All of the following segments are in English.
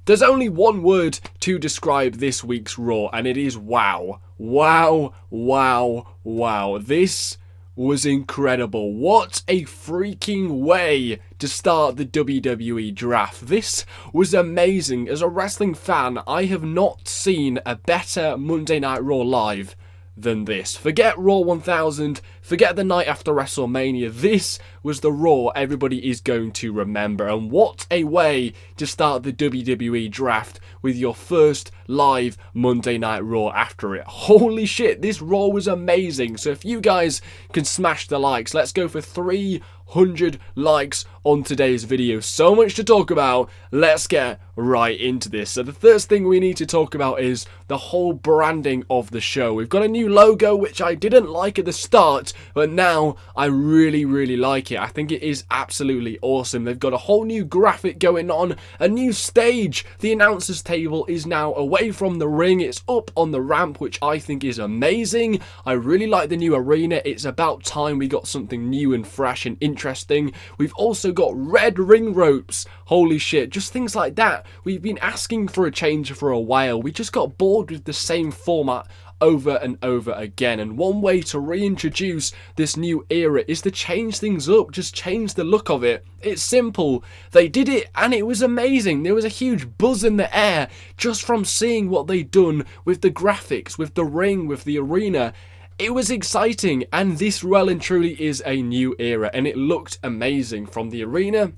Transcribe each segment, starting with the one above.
There's only one word to describe this week's Raw, and it is wow. Wow, wow, wow. This was incredible. What a freaking way to start the WWE draft. This was amazing. As a wrestling fan, I have not seen a better Monday Night Raw live than this. Forget Raw 1000, forget the night after WrestleMania. This was the Raw everybody is going to remember. And what a way to start the WWE draft with your first live Monday Night Raw after it. Holy shit, this Raw was amazing. So if you guys can smash the likes, let's go for 300 likes on today's video. So much to talk about. Let's get right into this. So the first thing we need to talk about is the whole branding of the show. We've got a new logo, which I didn't like at the start, but now I really like it. I think it is absolutely awesome. They've got a whole new graphic going on, a new stage. The announcers table is now away from the ring. It's up on the ramp, which I think is amazing. I really like the new arena. It's about time we got something new and fresh and interesting. We've also got red ring ropes. Holy shit, just things like that. We've been asking for a change for a while. We just got bored with the same format over and over again, and one way to reintroduce this new era is to change things up, just change the look of it. It's simple. They did it and it was amazing. There was a huge buzz in the air just from seeing what they'd done with the graphics, with the ring, with the arena. It was exciting, and this well and truly is a new era, and it looked amazing. From the arena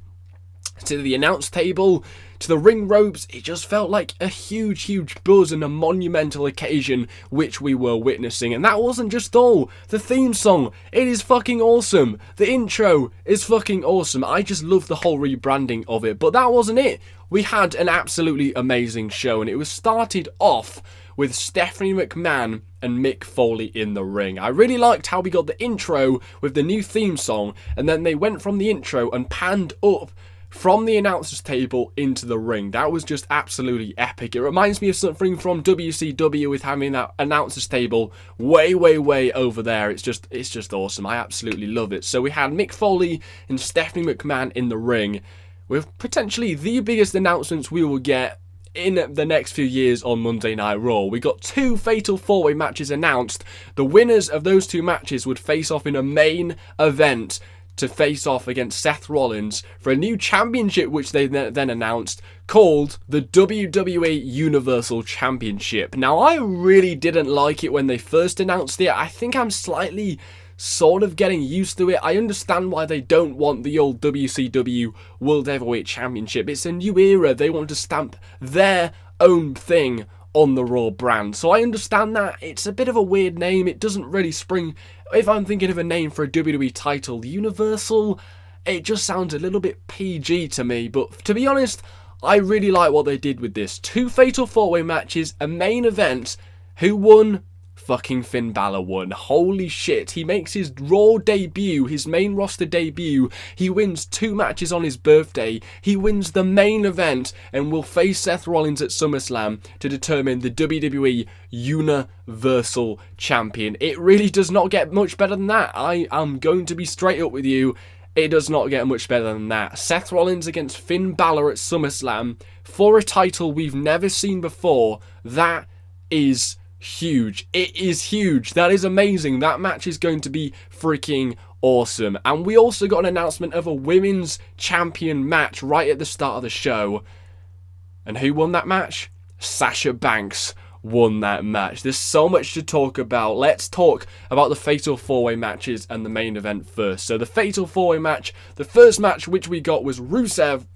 to the announce table to the ring ropes, it just felt like a huge buzz and a monumental occasion which we were witnessing. And that wasn't just all. The theme song, it is fucking awesome. The intro is fucking awesome. I just love the whole rebranding of it. But that wasn't it. We had an absolutely amazing show, and it was started off with Stephanie McMahon and Mick Foley in the ring. I really liked how we got the intro with the new theme song, and then they went from the intro and panned up from the announcers table into the ring. That was just absolutely epic. It reminds me of something from WCW with having that announcers table way over there. It's just awesome. I absolutely love it. So we had Mick Foley and Stephanie McMahon in the ring with potentially the biggest announcements we will get in the next few years on Monday Night Raw. We got 2 fatal 4-way matches announced. The winners of those 2 matches would face off in a main event to face off against Seth Rollins for a new championship, which they then announced, called the WWE Universal Championship. Now, I really didn't like it when they first announced it. I think I'm slightly sort of getting used to it. I understand why they don't want the old WCW World Heavyweight Championship. It's a new era. They want to stamp their own thing on the Raw brand. So I understand that. It's a bit of a weird name. It doesn't really spring. If I'm thinking of a name for a WWE title, Universal, it just sounds a little bit PG to me. But to be honest, I really like what they did with this. 2 fatal 4-way matches, a main event. Who won? Fucking Finn Balor won. Holy shit. He makes his Raw debut, his main roster debut. He wins 2 matches on his birthday. He wins the main event and will face Seth Rollins at SummerSlam to determine the WWE Universal Champion. It really does not get much better than that. I am going to be straight up with you. It does not get much better than that. Seth Rollins against Finn Balor at SummerSlam for a title we've never seen before. That is huge. It is huge. That is amazing. That match is going to be freaking awesome. And we also got an announcement of a women's champion match right at the start of the show. And who won that match? Sasha Banks won that match. There's so much to talk about. Let's talk about the fatal 4-way matches and the main event first. So the fatal 4-way match, the first match which we got was Rusev,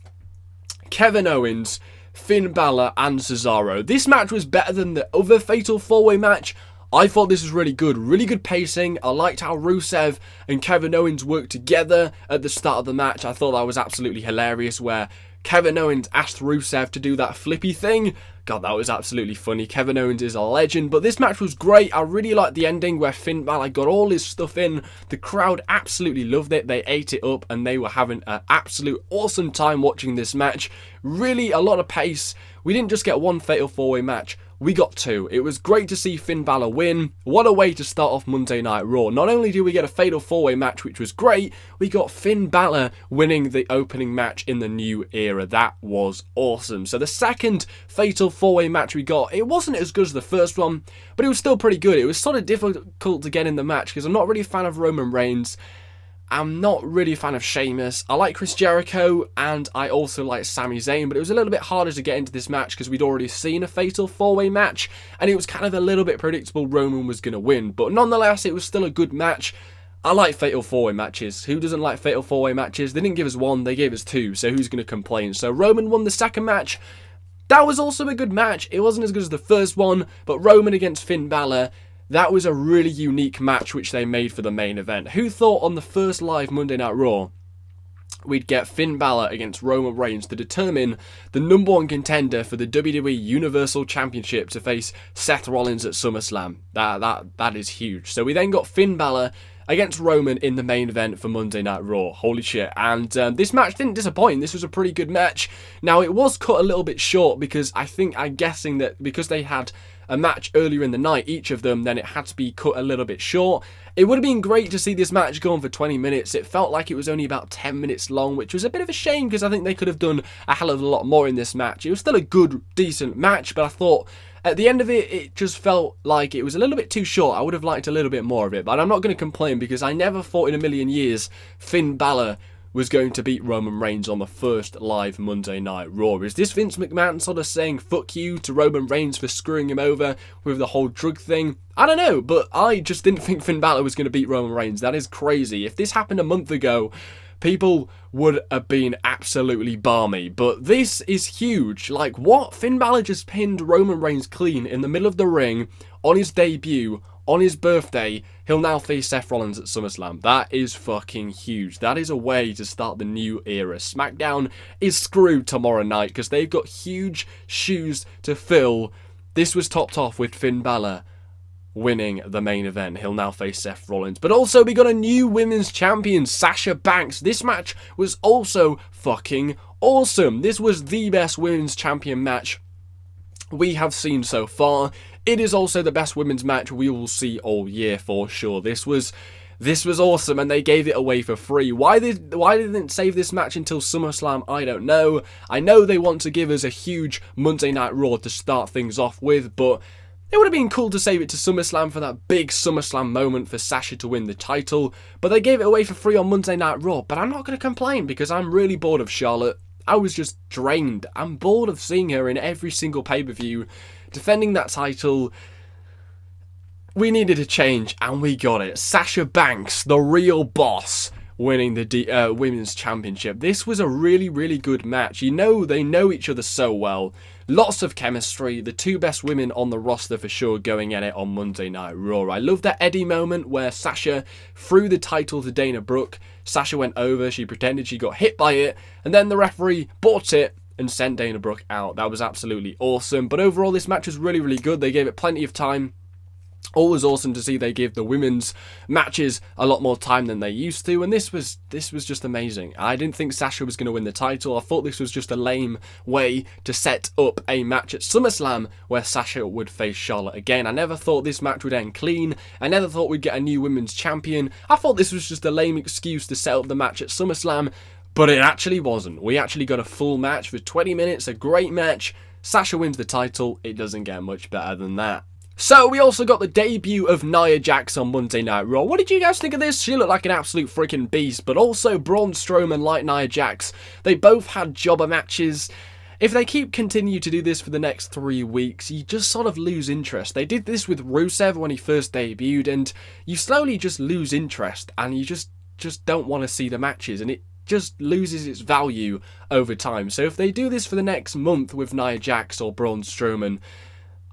Kevin Owens, Finn Balor and Cesaro. This match was better than the other fatal 4-way match. I thought this was really good pacing. I liked how Rusev and Kevin Owens worked together at the start of the match. I thought that was absolutely hilarious, where Kevin Owens asked Rusev to do that flippy thing. God, that was absolutely funny. Kevin Owens is a legend, but this match was great. I really liked the ending where Finn Balor got all his stuff in. The crowd absolutely loved it. They ate it up and they were having an absolute awesome time watching this match. Really a lot of pace. We didn't just get one fatal 4-way match. we got two. It was great to see Finn Balor win. What a way to start off Monday Night Raw. Not only did we get a fatal 4-way match, which was great, we got Finn Balor winning the opening match in the new era. That was awesome. So the second fatal 4-way match we got, it wasn't as good as the first one, but it was still pretty good. It was sort of difficult to get in the match because I'm not really a fan of Roman Reigns. I'm not really a fan of Sheamus. I like Chris Jericho, and I also like Sami Zayn, but it was a little bit harder to get into this match because we'd already seen a fatal 4-way match, and it was kind of a little bit predictable Roman was going to win. But nonetheless, it was still a good match. I like fatal 4-way matches. Who doesn't like fatal 4-way matches? They didn't give us one, they gave us two, so who's going to complain? So Roman won the second match. That was also a good match. It wasn't as good as the first one, but Roman against Finn Balor, that was a really unique match which they made for the main event. Who thought on the first live Monday Night Raw we'd get Finn Balor against Roman Reigns to determine the number one contender for the WWE Universal Championship to face Seth Rollins at SummerSlam? That is huge. So we then got Finn Balor against Roman in the main event for Monday Night Raw. Holy shit. And this match didn't disappoint. This was a pretty good match. Now, it was cut a little bit short because I'm guessing that because they had a match earlier in the night, each of them, then it had to be cut a little bit short. It would have been great to see this match go on for 20 minutes. It felt like it was only about 10 minutes long, which was a bit of a shame because I think they could have done a hell of a lot more in this match. It was still a good, decent match, but I thought at the end of it, it just felt like it was a little bit too short. I would have liked a little bit more of it, but I'm not going to complain because I never thought in a million years Finn Balor was going to beat Roman Reigns on the first live Monday Night Raw. Is this Vince McMahon sort of saying fuck you to Roman Reigns for screwing him over with the whole drug thing? I don't know, but I just didn't think Finn Balor was going to beat Roman Reigns. That is crazy. If this happened a month ago, people would have been absolutely balmy. But this is huge. Like, what? Finn Balor just pinned Roman Reigns clean in the middle of the ring on his debut, on his birthday. He'll now face Seth Rollins at SummerSlam. That is fucking huge. That is a way to start the new era. SmackDown is screwed tomorrow night because they've got huge shoes to fill. This was topped off with Finn Balor winning the main event. He'll now face Seth Rollins. But also, we got a new women's champion, Sasha Banks. This match was also fucking awesome. This was the best women's champion match we have seen so far. It is also the best women's match we will see all year for sure. This was awesome, and they gave it away for free. Why they didn't save this match until SummerSlam, I don't know. I know they want to give us a huge Monday Night Raw to start things off with, but it would have been cool to save it to SummerSlam for that big SummerSlam moment for Sasha to win the title. But they gave it away for free on Monday Night Raw. But I'm not going to complain because I'm really bored of Charlotte. I was just drained. I'm bored of seeing her in every single pay-per-view defending that title. We needed a change, and we got it. Sasha Banks, the real boss, winning the Women's Championship. This was a really, really good match. You know, they know each other so well. Lots of chemistry. The two best women on the roster for sure going at it on Monday Night Raw. I love that Eddie moment where Sasha threw the title to Dana Brooke. Sasha went over, she pretended she got hit by it, and then the referee bought it and sent Dana Brooke out. That was absolutely awesome. But overall, this match was really, really good. They gave it plenty of time. Always awesome to see they give the women's matches a lot more time than they used to, and this was just amazing. I didn't think Sasha was going to win the title. I thought this was just a lame way to set up a match at SummerSlam where Sasha would face Charlotte again. I never thought this match would end clean. I never thought we'd get a new women's champion. I thought this was just a lame excuse to set up the match at SummerSlam, but it actually wasn't. We actually got a full match for 20 minutes, a great match. Sasha wins the title. It doesn't get much better than that. So, we also got the debut of Nia Jax on Monday Night Raw. What did you guys think of this? She looked like an absolute freaking beast, but also Braun Strowman like Nia Jax. They both had jobber matches. If they continue to do this for the next 3 weeks, you just sort of lose interest. They did this with Rusev when he first debuted, and you slowly just lose interest, and you just don't want to see the matches, and it just loses its value over time. So if they do this for the next month with Nia Jax or Braun Strowman,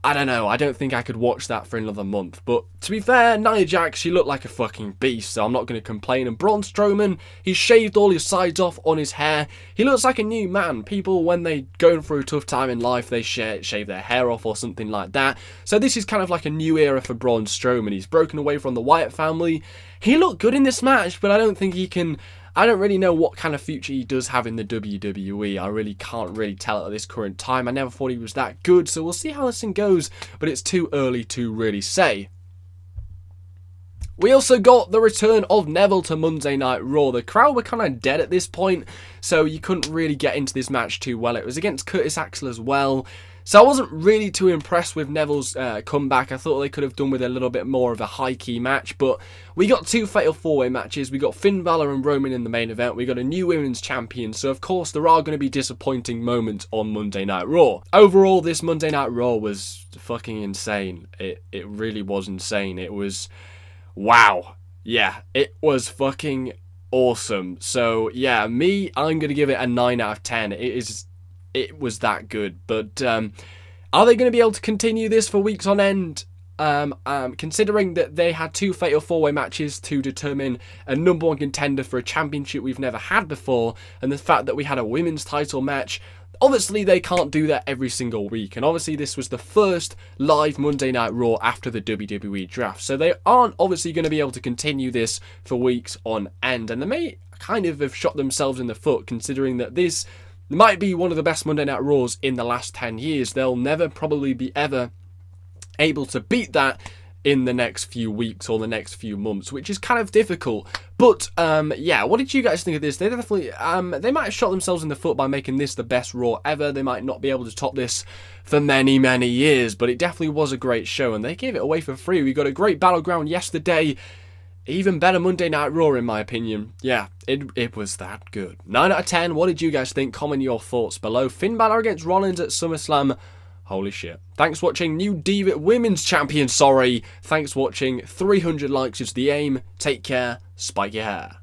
I don't know, I don't think I could watch that for another month. But to be fair, Nia Jax, she looked like a fucking beast, so I'm not going to complain. And Braun Strowman, he shaved all his sides off on his hair. He looks like a new man. People, when they going through a tough time in life, they shave their hair off or something like that. So this is kind of like a new era for Braun Strowman. He's broken away from the Wyatt family. He looked good in this match, but I don't think he can I don't really know what kind of future he does have in the WWE. I really can't really tell at this current time. I never thought he was that good, so we'll see how this thing goes, but it's too early to really say. We also got the return of Neville to Monday Night Raw. The crowd were kind of dead at this point, so you couldn't really get into this match too well. It was against Curtis Axel as well, so I wasn't really too impressed with Neville's comeback. I thought they could have done with a little bit more of a high-key match, but we got 2 Fatal 4-Way matches. We got Finn Balor and Roman in the main event. We got a new Women's Champion, so of course there are going to be disappointing moments on Monday Night Raw. Overall, this Monday Night Raw was fucking insane. It really was insane. It was... wow. Yeah, it was fucking awesome. So, yeah, I'm going to give it a 9 out of 10. It was that good. But are they going to be able to continue this for weeks on end? Considering that they had 2 Fatal 4-Way matches to determine a #1 contender for a championship we've never had before, and the fact that we had a women's title match, obviously they can't do that every single week, and obviously this was the first live Monday Night Raw after the WWE draft, so they aren't obviously going to be able to continue this for weeks on end, and they may kind of have shot themselves in the foot, considering that this might be one of the best Monday Night Raws in the last 10 years. They'll never probably be ever able to beat that in the next few weeks or the next few months, which is kind of difficult. But yeah, what did you guys think of this? They definitely they might have shot themselves in the foot by making this the best Raw ever. They might not be able to top this for many, many years, but it definitely was a great show, and they gave it away for free. We got a great Battleground yesterday. Even better Monday Night Raw, in my opinion. Yeah, it was that good. 9 out of 10. What did you guys think? Comment your thoughts below. Finn Balor against Rollins at SummerSlam. Holy shit. Thanks for watching. New Diva Women's Champion, sorry. Thanks for watching. 300 likes is the aim. Take care. Spike your hair.